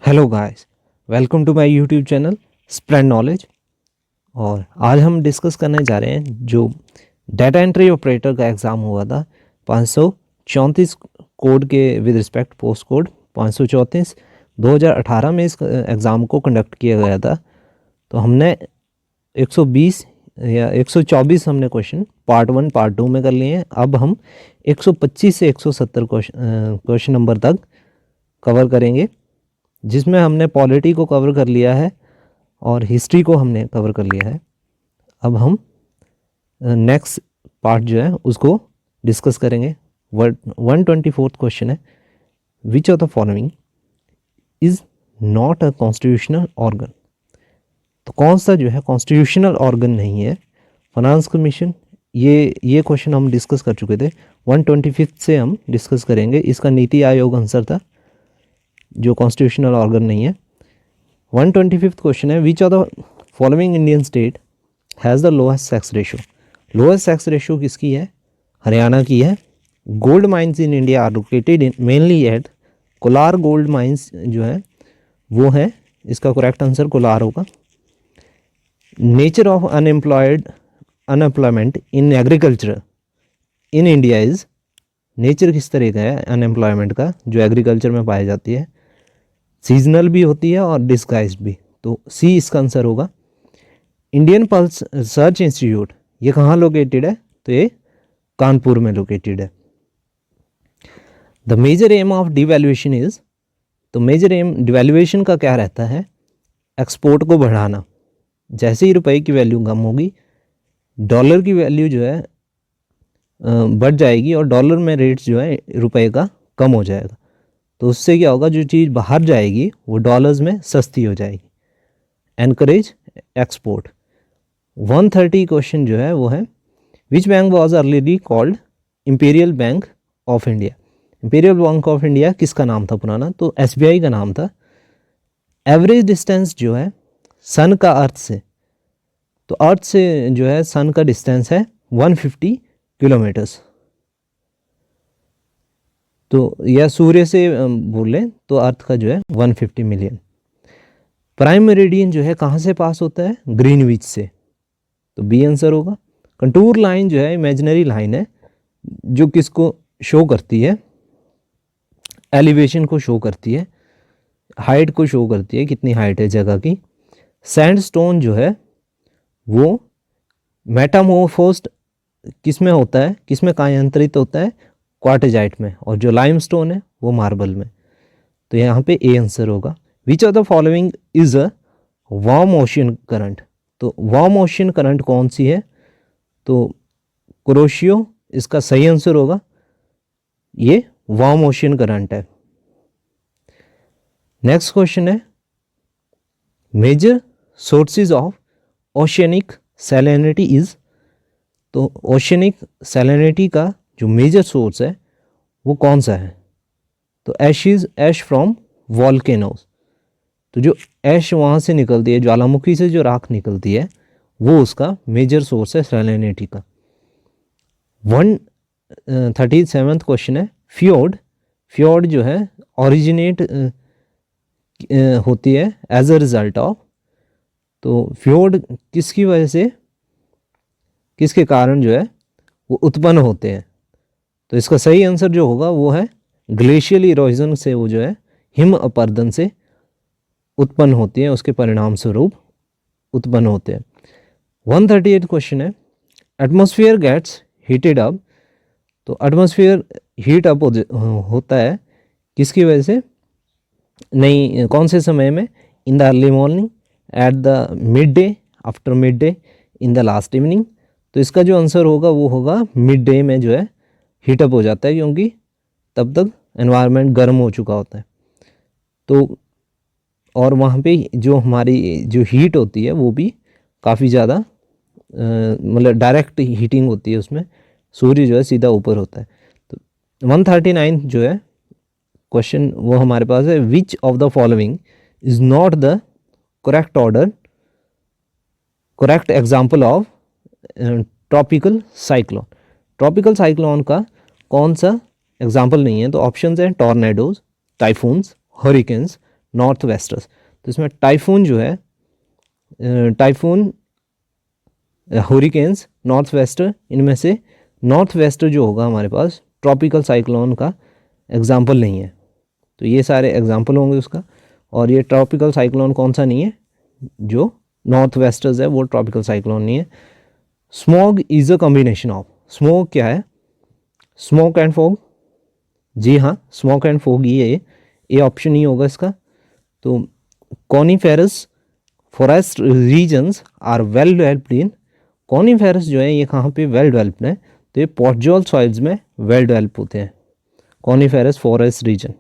Hello guys, welcome to my YouTube channel spread knowledge. और आज हम डिस्कस करने जा रहे हैं जो डाटा एंट्री ऑपरेटर का एग्ज़ाम हुआ था 534 कोड के विद रिस्पेक्ट पोस्ट कोड 534 2018 में इस एग्ज़ाम को कंडक्ट किया गया था। तो हमने 120 या 124 हमने क्वेश्चन पार्ट 1 पार्ट 2 में कर लिए हैं। अब हम 125 से 170 क्वेश्चन नंबर तक कवर करेंगे, जिसमें हमने पॉलिटी को कवर कर लिया है और हिस्ट्री को हमने कवर कर लिया है। अब हम नेक्स्ट पार्ट जो है उसको डिस्कस करेंगे। 124th क्वेश्चन है, which of the following is not a constitutional organ. तो कौन सा जो है कॉन्स्टिट्यूशनल ऑर्गन नहीं है। फाइनेंस कमीशन, ये क्वेश्चन हम डिस्कस कर चुके थे। 125th से हम डिस्कस करेंगे। इसका नीति आयोग आंसर था, जो कॉन्स्टिट्यूशनल ऑर्गन नहीं है। 125th क्वेश्चन है, which of the following Indian state has the lowest sex ratio. Lowest sex ratio किसकी है? हरियाणा की है। Gold mines in India are located in mainly at Kolar. Gold mines जो है वो है, इसका करेक्ट आंसर कोलार होगा। Nature of unemployment in agriculture in India is. Nature किस तरह का है अनएम्प्लॉयमेंट का जो एग्रीकल्चर में पाई जाती है? सीजनल भी होती है और डिस्गाइज्ड भी। तो सी इसका आंसर होगा। इंडियन पल्स रिसर्च इंस्टीट्यूट ये कहाँ लोकेटेड है? तो ये कानपुर में लोकेटेड है। The major aim of devaluation is. तो मेजर एम डिवैल्यूएशन का क्या रहता है? एक्सपोर्ट को बढ़ाना। जैसे ही रुपए की वैल्यू कम होगी, डॉलर की वैल्यू जो है बढ़ जाएगी और डॉलर में रेट्स जो है रुपए का कम हो जाएगा। तो उससे क्या होगा, जो चीज़ बाहर जाएगी वो डॉलर्स में सस्ती हो जाएगी। Encourage export. 130 क्वेश्चन जो है वो है, which bank was earlier called Imperial Bank of India. Imperial Bank of India किसका नाम था पुराना? तो SBI का नाम था। एवरेज डिस्टेंस जो है सन का अर्थ से, तो अर्थ से जो है सन का डिस्टेंस है 150 किलोमीटर्स। तो या सूर्य से बोले तो अर्थ का जो है 150 मिलियन। प्राइम मेरिडियन जो है कहाँ से पास होता है? ग्रीनविच से। तो बी आंसर होगा। कंटूर लाइन जो है इमेजिनरी लाइन है जो किसको शो करती है? एलिवेशन को शो करती है, हाइट को शो करती है, कितनी हाइट है जगह की। सैंडस्टोन जो है वो मेटामॉर्फोस्ड किस में होता है, किस में कायांतरित होता है? क्वार्टेजाइट में। और जो लाइमस्टोन है वो मार्बल में। तो यहाँ पे ए आंसर होगा। विच of the following is a warm ocean current. तो वार्म ओशियन करंट कौन सी है? तो कुरोशियो इसका सही आंसर होगा। ये वार्म ओशियन करंट है। नेक्स्ट क्वेश्चन है, major sources of oceanic salinity is. तो ओशियनिक सैलिनिटी का जो मेजर सोर्स है वो कौन सा है? तो ऐश फ्रॉम वॉल्केनोज। तो जो ऐश वहाँ से निकलती है, ज्वालामुखी से जो राख निकलती है, वो उसका मेजर सोर्स है सैलिनिटी का। 137th क्वेश्चन है, फ्योर्ड। फ्योर्ड जो है ओरिजिनेट होती है एज अ रिजल्ट ऑफ। तो फ्योर्ड किसकी वजह से, किसके कारण जो है वो उत्पन्न होते हैं? तो इसका सही आंसर जो होगा वो है ग्लेशियल इरोजन से, वो जो है हिम अपरदन से उत्पन्न होती है, उसके परिणाम स्वरूप उत्पन्न होते हैं। 138 क्वेश्चन है, एटमॉस्फेयर गेट्स हीटेड अप। तो एटमॉस्फेयर हीट अप होता है किसकी वजह से? नहीं, कौन से समय में? In the early morning, at the mid day, after mid day, in the last evening. तो इसका जो आंसर होगा वो होगा मिड डे में जो है हीटअप हो जाता है, क्योंकि तब तक एनवायरनमेंट गर्म हो चुका होता है। तो और वहाँ पे जो हमारी जो हीट होती है वो भी काफ़ी ज़्यादा मतलब डायरेक्ट हीटिंग होती है उसमें, सूर्य जो है सीधा ऊपर होता है। तो 139 जो है क्वेश्चन वो हमारे पास है, which of the following is not the correct order, correct example of tropical cyclone. Tropical cyclone का कौन सा एग्जाम्पल नहीं है? तो ऑप्शंस हैं tornadoes, typhoons, hurricanes, north wasters. तो इसमें टाइफून जो है, टाइफून, हुरिकेन्स, नॉर्थ वेस्टर, इनमें से नॉर्थ वेस्टर जो होगा हमारे पास ट्रॉपिकल साइक्लोन का एग्जाम्पल नहीं है। तो ये सारे एग्जाम्पल होंगे उसका, और ये ट्रॉपिकल साइक्लोन कौन सा नहीं है, जो नॉर्थ वेस्टर्स है वो ट्रॉपिकल साइक्लोन नहीं है। Smog is a combination of, smoke क्या है, स्मोक एंड फॉग, जी हाँ स्मोक एंड फॉग ही है, ये ऑप्शन ही होगा इसका। तो coniferous forest regions are well developed in, coniferous जो है ये कहाँ पे वेल डेवलप्ड है, तो ये पॉटजोल सॉइल्स में वेल डेवलप होते हैं कॉनिफेरस फॉरेस्ट रीजन।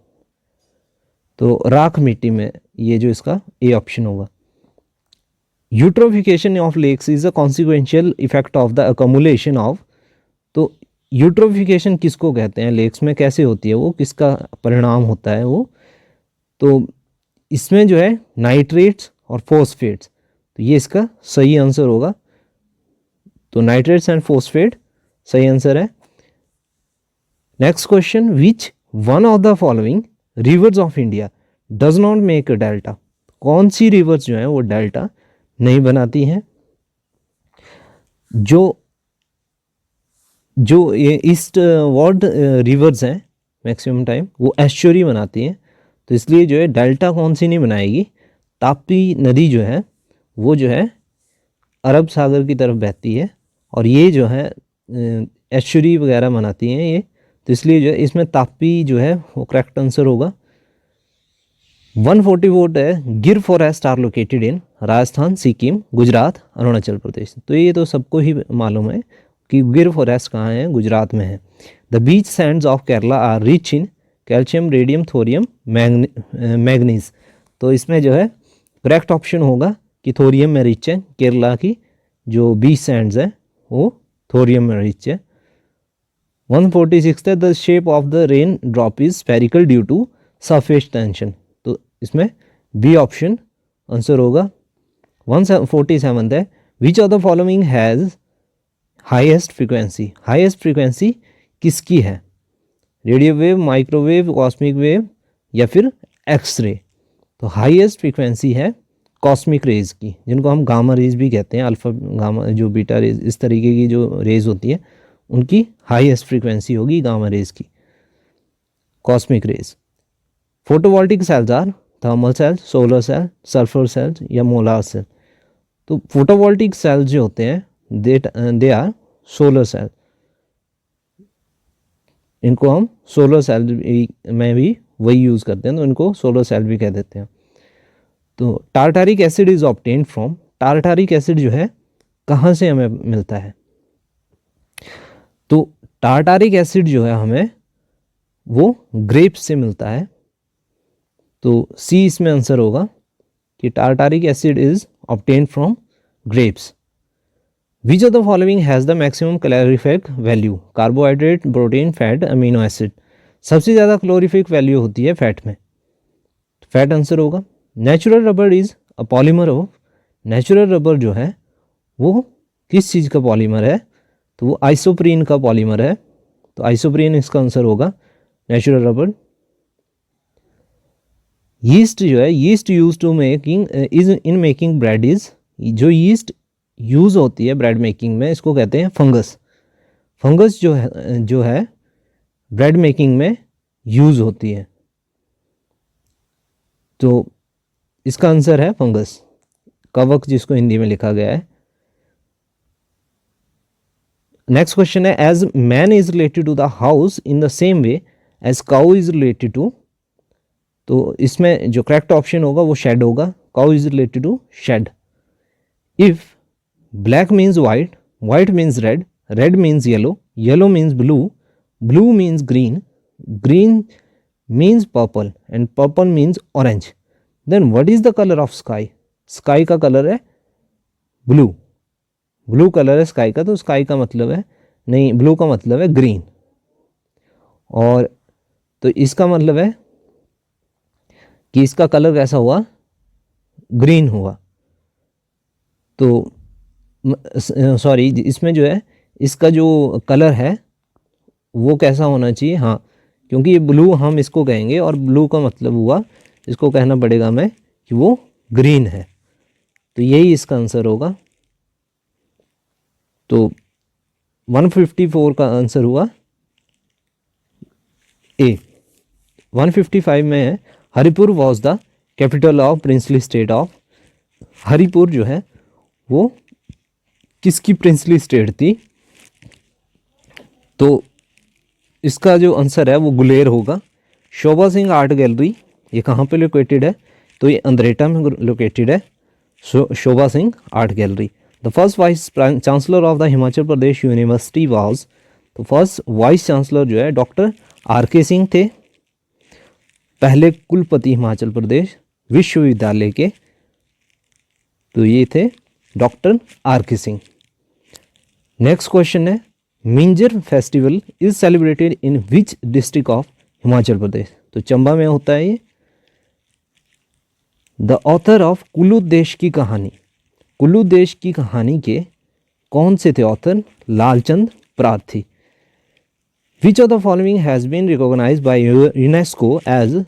तो राख मिट्टी में, ये जो इसका ए ऑप्शन होगा। Eutrophication of lakes is a consequential effect of the accumulation of, तो यूट्रोफिकेशन किसको कहते हैं, लेक्स में कैसे होती है वो, किसका परिणाम होता है वो, तो इसमें जो है नाइट्रेट्स और फॉस्फेट्स, तो ये इसका सही आंसर होगा। तो नाइट्रेट्स एंड फॉस्फेट सही आंसर है। Next question, which one of the following rivers of India does not make a delta, कौन सी रिवर्स जो है वो डेल्टा नहीं बनाती हैं। जो ये ईस्ट वर्ड रिवर्स हैं मैक्सिमम टाइम वो एस्चुरी बनाती हैं, तो इसलिए जो है डेल्टा कौन सी नहीं बनाएगी, ताप्ती नदी जो है वो जो है अरब सागर की तरफ बहती है, और ये जो है एस्चुरी वगैरह बनाती हैं ये, तो इसलिए जो है इसमें ताप्ती जो है वो करेक्ट आंसर होगा। 144 है, Gir forest are located in Rajasthan, Sikkim, Gujarat, Arunachal Pradesh. तो ये तो सबको ही मालूम है कि गिर फॉरेस्ट कहाँ है, गुजरात में है। The beach sands of Kerala are rich in calcium, radium, thorium, manganese. तो इसमें जो है करेक्ट ऑप्शन होगा कि थोरियम में रिच है, केरला की जो बीच सैंड्स है वो थोरियम में रिच है। 146 है, the shape of the rain drop is spherical due to surface tension, तो इसमें बी ऑप्शन आंसर होगा। 147 है, which of the following has highest frequency, highest frequency किसकी है, radio wave, microwave, cosmic wave या फिर एक्सरे। तो हाईएस्ट फ्रीक्वेंसी है कॉस्मिक रेज की, जिनको हम गामा रेज भी कहते हैं, अल्फा गामा जो बीटा रेज, इस तरीके की जो रेज होती है उनकी हाईएस्ट फ्रीक्वेंसी होगी गामा रेज की, cosmic rays. Photovoltaic cells are thermal cells, solar cell, sulphur cells या मोलार सेल। तो फोटोवोल्टिक सेल्स जो होते हैं दे आर सोलर सेल, इनको हम सोलर सेल में भी वही यूज़ करते हैं, तो इनको सोलर सेल भी कह देते हैं। तो tartaric acid is obtained from, tartaric acid जो है कहाँ से हमें मिलता है, तो टार्टारिक एसिड जो है हमें वो ग्रेप्स से मिलता है, तो सी इसमें आंसर होगा कि tartaric acid is obtained from grapes. Which of the following has the maximum calorific value, carbohydrate, protein, fat, amino acid. सबसे ज़्यादा कैलोरीफिक वैल्यू होती है फैट में, फैट आंसर होगा। Natural rubber is a polymer of, natural rubber जो है वो किस चीज़ का पॉलीमर है, तो वो आइसोप्रीन का पॉलीमर है, तो आइसोप्रीन इसका आंसर होगा नेचुरल रबर। यीस्ट जो है, yeast use to making is in making bread is, जो यीस्ट यूज़ होती है ब्रेड मेकिंग में इसको कहते हैं फंगस, फंगस जो है ब्रेड मेकिंग में यूज़ होती है, तो इसका आंसर है फंगस, कवक जिसको हिंदी में लिखा गया है। नेक्स्ट क्वेश्चन है, as man is related to the house in the same way as cow is related to, तो इसमें जो करेक्ट ऑप्शन होगा वो शेड होगा, cow is related to shed. If black means white, white means red, red means yellow, yellow means blue, blue means green, green means purple and purple means orange, then what is the colour of sky, sky का colour है blue, blue colour है sky का, तो sky का मतलब है नहीं, blue का मतलब है ग्रीन, और तो इसका मतलब है कि इसका कलर कैसा हुआ, ग्रीन हुआ। तो सॉरी, इसमें जो है इसका जो कलर है वो कैसा होना चाहिए, हाँ क्योंकि ये ब्लू हम इसको कहेंगे और ब्लू का मतलब हुआ इसको कहना पड़ेगा मैं कि वो ग्रीन है। तो यही इसका आंसर होगा। तो 154 का आंसर हुआ ए। 155 में है Haripur was the capital of princely state of. Haripur जो है वो किसकी प्रिंसली स्टेट थी? तो इसका जो आंसर है वो गुलेर होगा। शोभा सिंह आर्ट गैलरी ये कहाँ पे लोकेटेड है? तो ये अंद्रेटा में लोकेटेड है Sobha Singh art gallery. The first vice chancellor of the Himachal Pradesh university was, तो फर्स्ट वाइस चांसलर जो है डॉक्टर आर.के. सिंह थे, पहले कुलपति हिमाचल प्रदेश विश्वविद्यालय के, तो ये थे doctor R K. Singh. Next question है Minjar festival is celebrated in which district of Himachal Pradesh? तो चंबा में होता है ये। द ऑथर ऑफ कुल्लू देश की कहानी, कुल्लू देश की कहानी के कौन से थे author? Lalchand Prarthi. Which of the following has been recognised by UNESCO as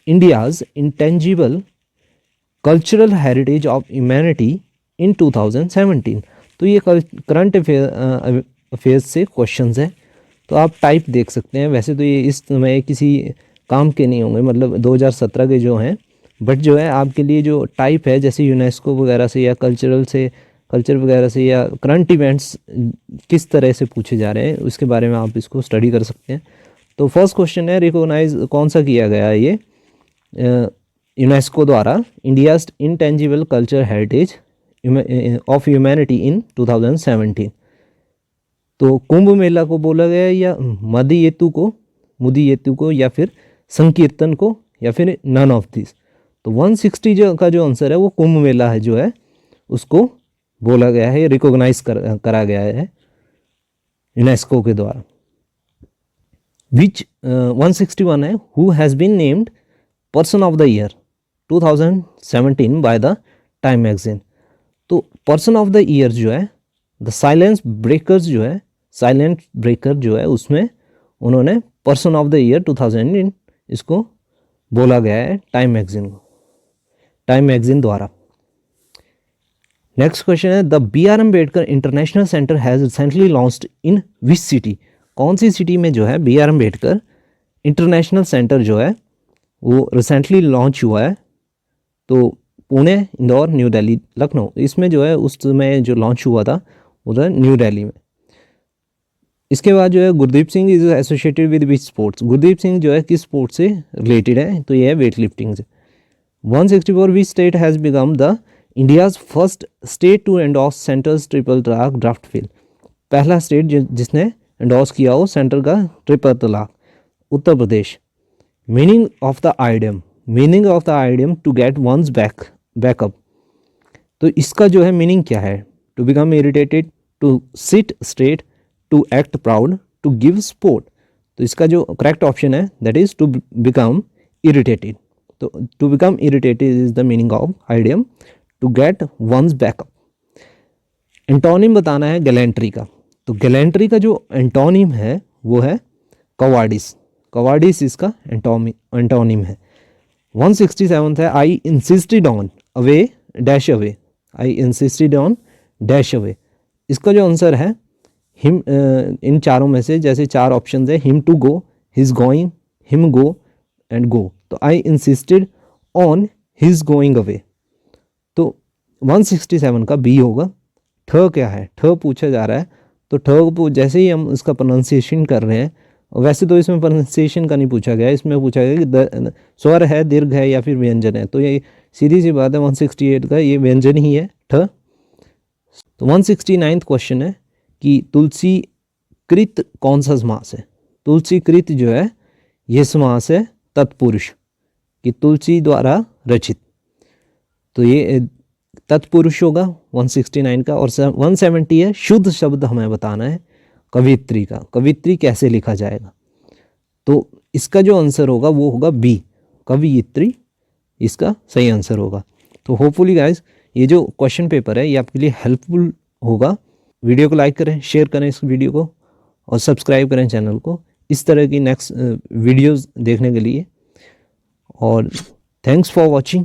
India's intangible cultural heritage of humanity in 2017? तो ये करंट अफेयर्स से क्वेश्चंस हैं, तो आप टाइप देख सकते हैं। वैसे तो ये इस समय किसी काम के नहीं होंगे, मतलब 2017 के जो हैं, बट जो है आपके लिए जो टाइप है जैसे यूनेस्को वगैरह से या कल्चर वगैरह से या करंट इवेंट्स किस तरह से पूछे जा रहे हैं उसके बारे में आप इसको स्टडी कर सकते हैं। तो फर्स्ट क्वेश्चन है रिकॉग्नाइज कौन सा किया गया है ये यूनेस्को द्वारा? India's intangible culture heritage of humanity in 2017। तो कुंभ मेला को बोला गया है या मुदियेतु को या फिर संकीर्तन को या फिर नन ऑफ दिस? तो 160 का जो आंसर है वो कुंभ मेला है जो है उसको बोला गया है, रिकॉग्नाइज करा गया है यूनेस्को के द्वारा। विच 161 है who has been named person of the year 2017 by the Time magazine? तो पर्सन ऑफ द ईयर जो है द साइलेंस ब्रेकर जो है उसमें उन्होंने पर्सन ऑफ द ईयर 2018 इसको बोला गया है टाइम मैगजीन द्वारा। नेक्स्ट क्वेश्चन है the B.R. Ambedkar international centre has recently launched in which city? कौन सी सिटी में जो है B.R. अम्बेडकर इंटरनेशनल सेंटर जो है वो रिसेंटली लॉन्च हुआ है? तो पुणे, इंदौर, न्यू दिल्ली, लखनऊ, इसमें जो है उस समय जो लॉन्च हुआ था उधर न्यू दिल्ली में। इसके बाद जो है Gurdeep Singh is associated with which sports? Gurdeep Singh जो है किस स्पोर्ट से रिलेटेड है? तो ये है वेट लिफ्टिंग से। 164 which state has become the India's first state to endorse centre's triple talaq draft bill? पहला स्टेट जिसने एंडोर्स किया हो सेंटर का triple talaq, Uttar Pradesh. Meaning of the idiom to get one's back up, तो इसका जो है मीनिंग क्या है? To become irritated, to sit straight, to act proud, to give support. तो इसका जो करेक्ट ऑप्शन है that is to become irritated. तो to become irritated is the meaning of idiom to get one's back up. Antonym बताना है gallantry का, तो gallantry का जो एंटोनिम है वो है कवार्डिस इसका एंटोनिम है। 167 है आई insisted on away dash away, I insisted on dash away. इसका जो आंसर है हिम, इन चारों में से जैसे चार ऑप्शन है him to go, his going, him go and go, तो I insisted on his going away. तो 167 का बी होगा। ठ क्या है? ठ पूछा जा रहा है, तो ठ जैसे ही हम इसका प्रोनाउंसिएशन कर रहे हैं, वैसे तो इसमें प्रोनाउंसिएशन का नहीं पूछा गया, इसमें पूछा गया कि स्वर है, दीर्घ है या फिर व्यंजन है, तो ये सीधी सी बात है 168 का ये व्यंजन ही है ठ। तो 169 क्वेश्चन है कि तुलसी कृत कौन सा समास है? तुलसी कृत जो है ये समास है तत्पुरुष, कि तुलसी द्वारा रचित, तो ये तत्पुरुष होगा 169 का। और 170 है शुद्ध शब्द हमें बताना है कवित्री का, कवित्री कैसे लिखा जाएगा? तो इसका जो आंसर होगा वो होगा बी, कवियत्री, इसका सही आंसर होगा। तो होपफुली गाइज ये जो क्वेश्चन पेपर है ये आपके लिए हेल्पफुल होगा। वीडियो को लाइक करें, शेयर करें इस वीडियो को और सब्सक्राइब करें चैनल को इस तरह की नेक्स्ट वीडियोस देखने के लिए। और थैंक्स फॉर वॉचिंग।